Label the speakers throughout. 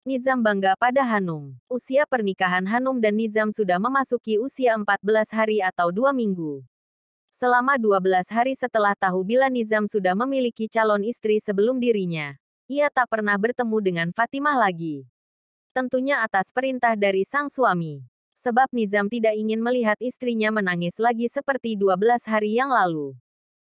Speaker 1: Nizam bangga pada Hanum. Usia pernikahan Hanum dan Nizam sudah memasuki usia 14 hari atau 2 minggu. Selama 12 hari setelah tahu bila Nizam sudah memiliki calon istri sebelum dirinya, ia tak pernah bertemu dengan Fatimah lagi. Tentunya atas perintah dari sang suami. Sebab Nizam tidak ingin melihat istrinya menangis lagi seperti 12 hari yang lalu.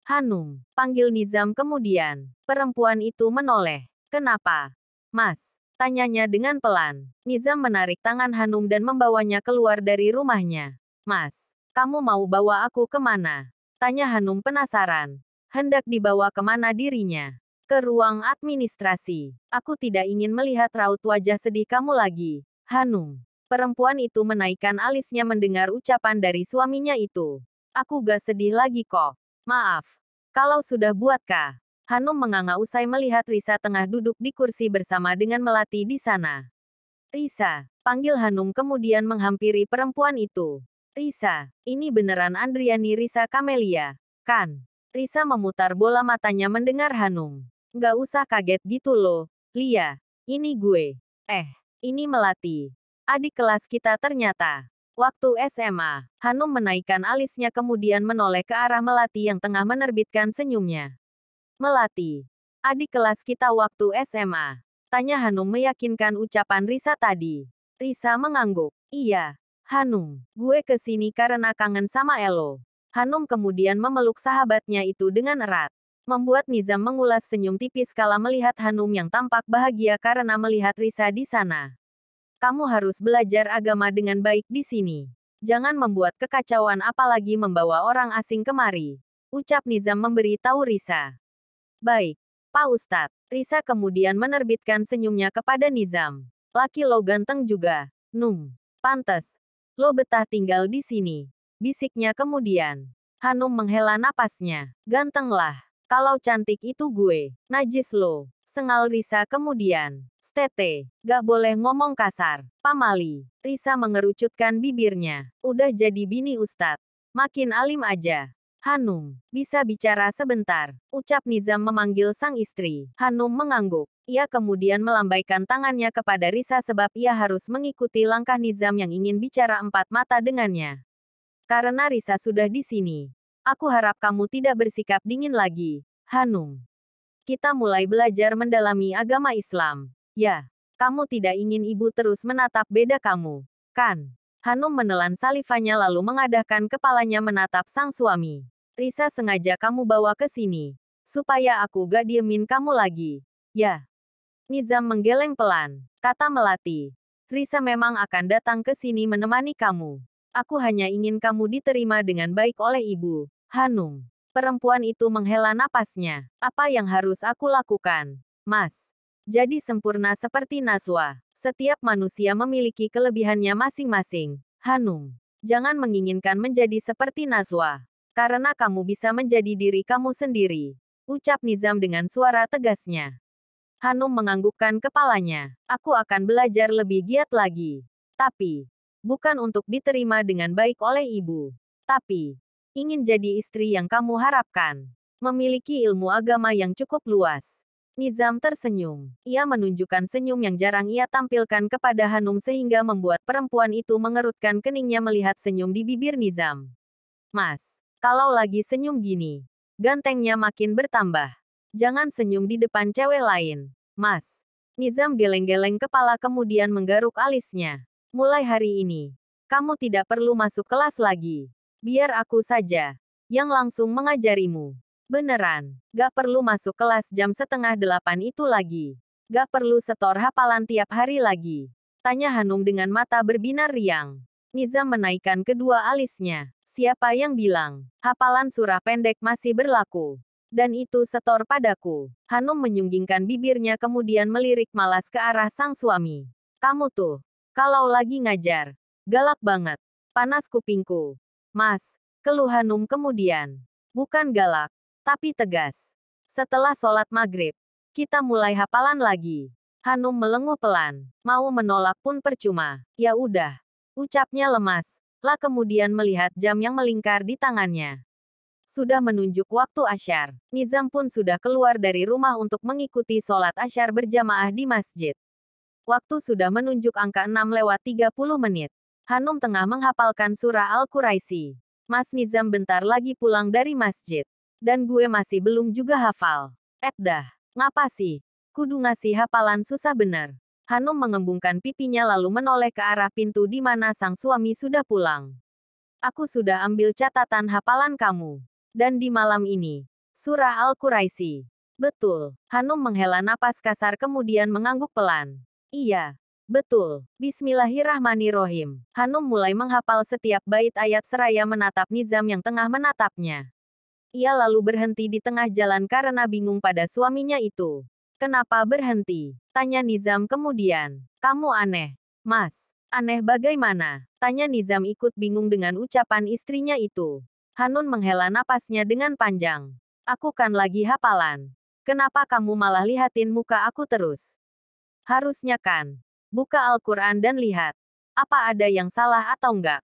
Speaker 1: Hanum, panggil Nizam kemudian. Perempuan itu menoleh. Kenapa? Mas, tanyanya dengan pelan. Nizam menarik tangan Hanum dan membawanya keluar dari rumahnya. Mas, kamu mau bawa aku kemana? Tanya Hanum penasaran. Hendak dibawa kemana dirinya? Ke ruang administrasi. Aku tidak ingin melihat raut wajah sedih kamu lagi, Hanum. Perempuan itu menaikkan alisnya mendengar ucapan dari suaminya itu. Aku gak sedih lagi kok. Maaf. Kalau sudah buatkah? Hanum menganga usai melihat Risa tengah duduk di kursi bersama dengan Melati di sana. Risa, panggil Hanum kemudian menghampiri perempuan itu. Risa, ini beneran Andriani Risa Kamelia, kan? Risa memutar bola matanya mendengar Hanum. Nggak usah kaget gitu loh, Lia. Ini gue. Ini Melati. Adik kelas kita ternyata. Waktu SMA, Hanum menaikkan alisnya kemudian menoleh ke arah Melati yang tengah menerbitkan senyumnya. Melati. Adik kelas kita waktu SMA. Tanya Hanum meyakinkan ucapan Risa tadi. Risa mengangguk. Iya. Hanum, gue kesini karena kangen sama Elo. Hanum kemudian memeluk sahabatnya itu dengan erat. Membuat Nizam mengulas senyum tipis kala melihat Hanum yang tampak bahagia karena melihat Risa di sana. Kamu harus belajar agama dengan baik di sini. Jangan membuat kekacauan apalagi membawa orang asing kemari. Ucap Nizam memberi tahu Risa. Baik, Pak Ustadz. Risa kemudian menerbitkan senyumnya kepada Nizam. Laki lo ganteng juga. Pantes. Lo betah tinggal di sini. Bisiknya kemudian. Hanum menghela napasnya. Ganteng lah. Kalau cantik itu gue. Najis lo. Sengal Risa kemudian. Stete, gak boleh ngomong kasar. Pamali. Risa mengerucutkan bibirnya. Udah jadi bini Ustadz. Makin alim aja. Hanum, bisa bicara sebentar. Ucap Nizam memanggil sang istri. Hanum mengangguk. Ia kemudian melambaikan tangannya kepada Risa sebab ia harus mengikuti langkah Nizam yang ingin bicara empat mata dengannya. Karena Risa sudah di sini. Aku harap kamu tidak bersikap dingin lagi, Hanum. Kita mulai belajar mendalami agama Islam. Ya, kamu tidak ingin ibu terus menatap beda kamu, kan? Hanum menelan salivannya lalu mengadahkan kepalanya menatap sang suami. Risa sengaja kamu bawa ke sini, supaya aku gak diemin kamu lagi. Ya. Nizam menggeleng pelan, kata Melati. Risa memang akan datang ke sini menemani kamu. Aku hanya ingin kamu diterima dengan baik oleh ibu, Hanum. Perempuan itu menghela napasnya. Apa yang harus aku lakukan, Mas? Jadi sempurna seperti Naswa. Setiap manusia memiliki kelebihannya masing-masing, Hanum. Jangan menginginkan menjadi seperti Naswa. Karena kamu bisa menjadi diri kamu sendiri. Ucap Nizam dengan suara tegasnya. Hanum menganggukkan kepalanya. Aku akan belajar lebih giat lagi. Tapi, bukan untuk diterima dengan baik oleh ibu. Tapi, ingin jadi istri yang kamu harapkan. Memiliki ilmu agama yang cukup luas. Nizam tersenyum. Ia menunjukkan senyum yang jarang ia tampilkan kepada Hanum sehingga membuat perempuan itu mengerutkan keningnya melihat senyum di bibir Nizam. Mas, kalau lagi senyum gini, gantengnya makin bertambah. Jangan senyum di depan cewek lain, Mas. Nizam geleng-geleng kepala kemudian menggaruk alisnya. Mulai hari ini, kamu tidak perlu masuk kelas lagi. Biar aku saja yang langsung mengajarimu. Beneran, gak perlu masuk kelas jam 7:30 itu lagi. Gak perlu setor hafalan tiap hari lagi. Tanya Hanum dengan mata berbinar riang. Nizam menaikkan kedua alisnya. Siapa yang bilang, hafalan surah pendek masih berlaku? Dan itu setor padaku. Hanum menyunggingkan bibirnya kemudian melirik malas ke arah sang suami. Kamu tuh, kalau lagi ngajar, galak banget. Panas kupingku. Mas, keluh Hanum kemudian. Bukan galak, tapi tegas. Setelah sholat maghrib, kita mulai hafalan lagi. Hanum melenguh pelan. Mau menolak pun percuma. Ya udah. Ucapnya lemas. Lah kemudian melihat jam yang melingkar di tangannya. Sudah menunjuk waktu asyar. Nizam pun sudah keluar dari rumah untuk mengikuti sholat asyar berjamaah di masjid. Waktu sudah menunjuk angka 6:30. Hanum tengah menghafalkan surah Al-Quraisy. Mas Nizam bentar lagi pulang dari masjid. Dan gue masih belum juga hafal. Dah. Ngapa sih? Kudu ngasih hafalan susah bener. Hanum mengembungkan pipinya lalu menoleh ke arah pintu di mana sang suami sudah pulang. Aku sudah ambil catatan hafalan kamu. Dan di malam ini, surah Al-Quraisy. Betul. Hanum menghela napas kasar kemudian mengangguk pelan. Iya. Betul. Bismillahirrahmanirrahim. Hanum mulai menghafal setiap bait ayat seraya menatap Nizam yang tengah menatapnya. Ia lalu berhenti di tengah jalan karena bingung pada suaminya itu. Kenapa berhenti? Tanya Nizam kemudian. Kamu aneh, Mas. Aneh bagaimana? Tanya Nizam ikut bingung dengan ucapan istrinya itu. Hanun menghela napasnya dengan panjang. Aku kan lagi hafalan. Kenapa kamu malah lihatin muka aku terus? Harusnya kan. Buka Al-Quran dan lihat. Apa ada yang salah atau enggak?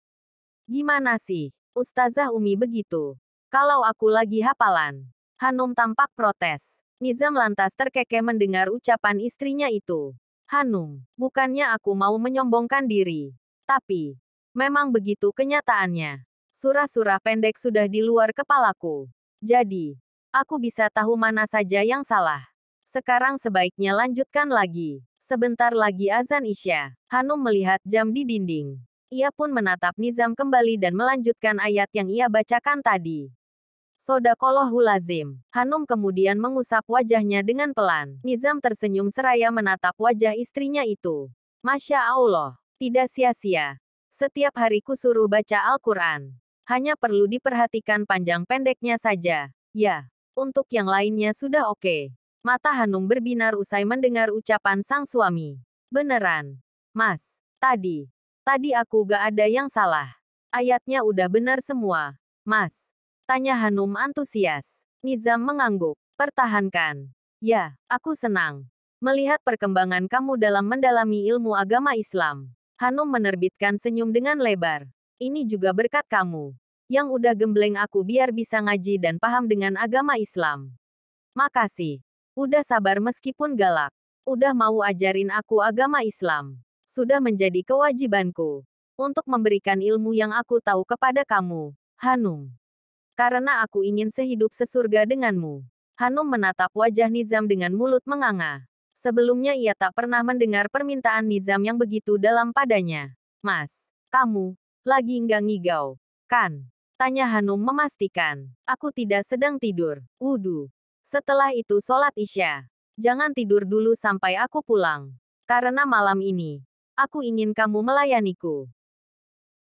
Speaker 1: Gimana sih? Ustazah Umi begitu. Kalau aku lagi hafalan. Hanum tampak protes. Nizam lantas terkekeh mendengar ucapan istrinya itu. Hanum, bukannya aku mau menyombongkan diri. Tapi, memang begitu kenyataannya. Surah-surah pendek sudah di luar kepalaku. Jadi, aku bisa tahu mana saja yang salah. Sekarang sebaiknya lanjutkan lagi. Sebentar lagi azan Isya. Hanum melihat jam di dinding. Ia pun menatap Nizam kembali dan melanjutkan ayat yang ia bacakan tadi. Sodaqallahul lazim. Hanum kemudian mengusap wajahnya dengan pelan. Nizam tersenyum seraya menatap wajah istrinya itu. Masya Allah, tidak sia-sia. Setiap hari kusuruh baca Al-Quran. Hanya perlu diperhatikan panjang pendeknya saja. Ya, untuk yang lainnya sudah oke. Mata Hanum berbinar usai mendengar ucapan sang suami. Beneran, Mas. Tadi aku gak ada yang salah. Ayatnya udah benar semua, Mas. Tanya Hanum antusias. Nizam mengangguk. Pertahankan. Ya, aku senang melihat perkembangan kamu dalam mendalami ilmu agama Islam. Hanum menerbitkan senyum dengan lebar. Ini juga berkat kamu. Yang udah gembleng aku biar bisa ngaji dan paham dengan agama Islam. Makasih. Udah sabar meskipun galak. Udah mau ajarin aku agama Islam. Sudah menjadi kewajibanku untuk memberikan ilmu yang aku tahu kepada kamu, Hanum. Karena aku ingin sehidup sesurga denganmu. Hanum menatap wajah Nizam dengan mulut menganga. Sebelumnya ia tak pernah mendengar permintaan Nizam yang begitu dalam padanya. Mas, kamu lagi nggak ngigau, kan? Tanya Hanum memastikan. Aku tidak sedang tidur. Wudu. Setelah itu sholat Isya. Jangan tidur dulu sampai aku pulang. Karena malam ini, aku ingin kamu melayaniku.